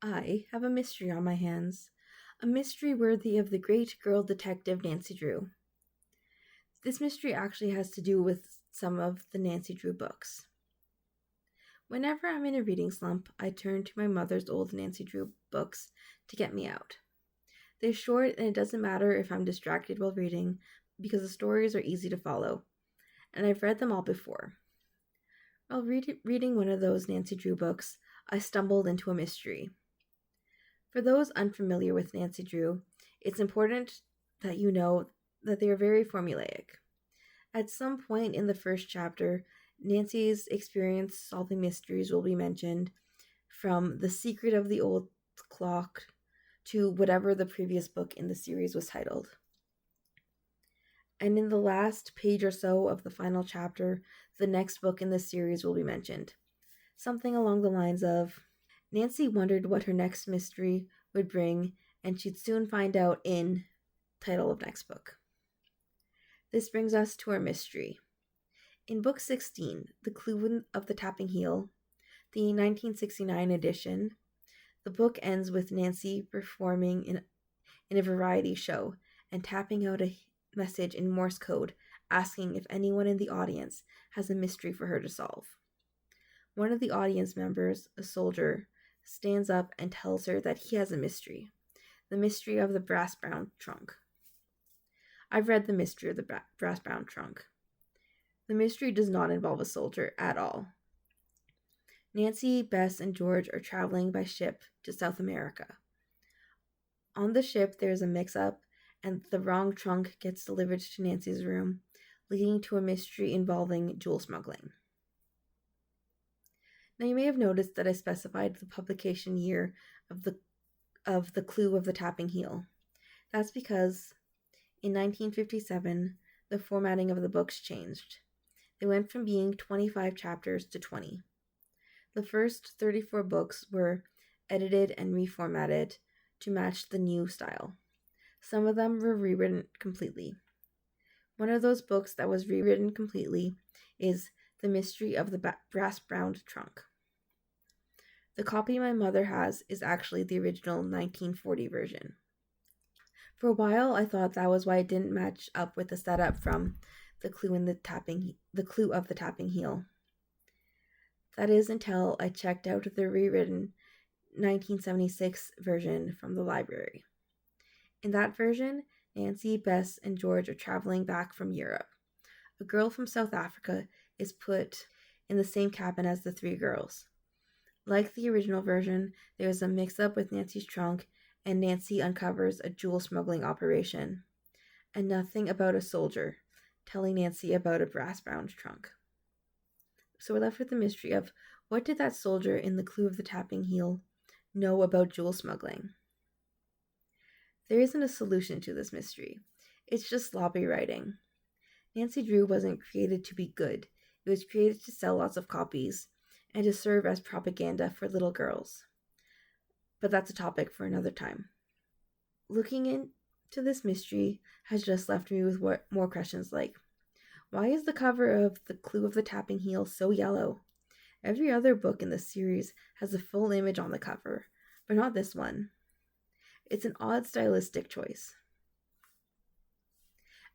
I have a mystery on my hands, a mystery worthy of the great girl detective Nancy Drew. This mystery actually has to do with some of the Nancy Drew books. Whenever I'm in a reading slump, I turn to my mother's old Nancy Drew books to get me out. They're short and it doesn't matter if I'm distracted while reading because the stories are easy to follow, and I've read them all before. While reading one of those Nancy Drew books, I stumbled into a mystery. For those unfamiliar with Nancy Drew, it's important that you know that they are very formulaic. At some point in the first chapter, Nancy's experience solving mysteries will be mentioned, from The Secret of the Old Clock to whatever the previous book in the series was titled. And in the last page or so of the final chapter, the next book in the series will be mentioned. Something along the lines of, Nancy wondered what her next mystery would bring, and she'd soon find out in title of next book. This brings us to our mystery. In Book 16, The Clue of the Tapping Heel, the 1969 edition, the book ends with Nancy performing in a variety show and tapping out a message in Morse code asking if anyone in the audience has a mystery for her to solve. One of the audience members, a soldier, stands up and tells her that he has a mystery, the mystery of the brass-bound trunk. I've read The Mystery of the Brass-Bound Trunk. The mystery does not involve a soldier at all. Nancy, Bess, and George are traveling by ship to South America. On the ship, there is a mix-up, and the wrong trunk gets delivered to Nancy's room, leading to a mystery involving jewel smuggling. Now, you may have noticed that I specified the publication year of the Clue of the Tapping Heel. That's because in 1957, the formatting of the books changed. They went from being 25 chapters to 20. The first 34 books were edited and reformatted to match the new style. Some of them were rewritten completely. One of those books that was rewritten completely is The Mystery of the Brass-Bound Trunk. The copy my mother has is actually the original 1940 version. For a while, I thought that was why it didn't match up with the setup from The Clue of the Tapping Heel. That is until I checked out the rewritten 1976 version from the library. In that version, Nancy, Bess, and George are traveling back from Europe. A girl from South Africa is put in the same cabin as the three girls. Like the original version, there is a mix-up with Nancy's trunk, and Nancy uncovers a jewel smuggling operation, and nothing about a soldier telling Nancy about a brass-bound trunk. So we're left with the mystery of, what did that soldier in The Clue of the Tapping Heel know about jewel smuggling? There isn't a solution to this mystery. It's just sloppy writing. Nancy Drew wasn't created to be good. It was created to sell lots of copies and to serve as propaganda for little girls. But that's a topic for another time. Looking into this mystery has just left me with more questions like, why is the cover of The Clue of the Tapping Heel so yellow? Every other book in the series has a full image on the cover, but not this one. It's an odd stylistic choice.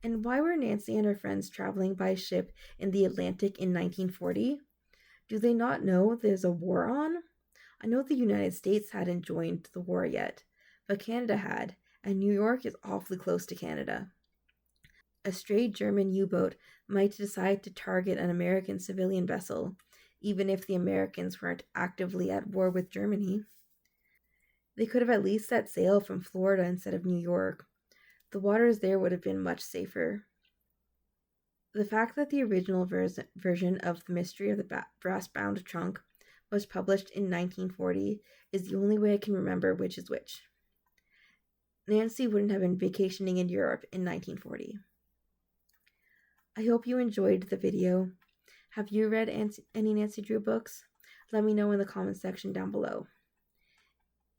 And why were Nancy and her friends traveling by ship in the Atlantic in 1940? Do they not know there's a war on? I know the United States hadn't joined the war yet, but Canada had, and New York is awfully close to Canada. A stray German U-boat might decide to target an American civilian vessel, even if the Americans weren't actively at war with Germany. They could have at least set sail from Florida instead of New York. The waters there would have been much safer. The fact that the original version of The Mystery of the Brass-Bound Trunk was published in 1940 is the only way I can remember which is which. Nancy wouldn't have been vacationing in Europe in 1940. I hope you enjoyed the video. Have you read any Nancy Drew books? Let me know in the comment section down below.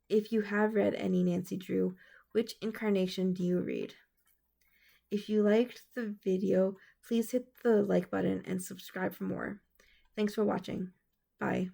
If you have read any Nancy Drew, which incarnation do you read? If you liked the video, please hit the like button and subscribe for more. Thanks for watching. Bye.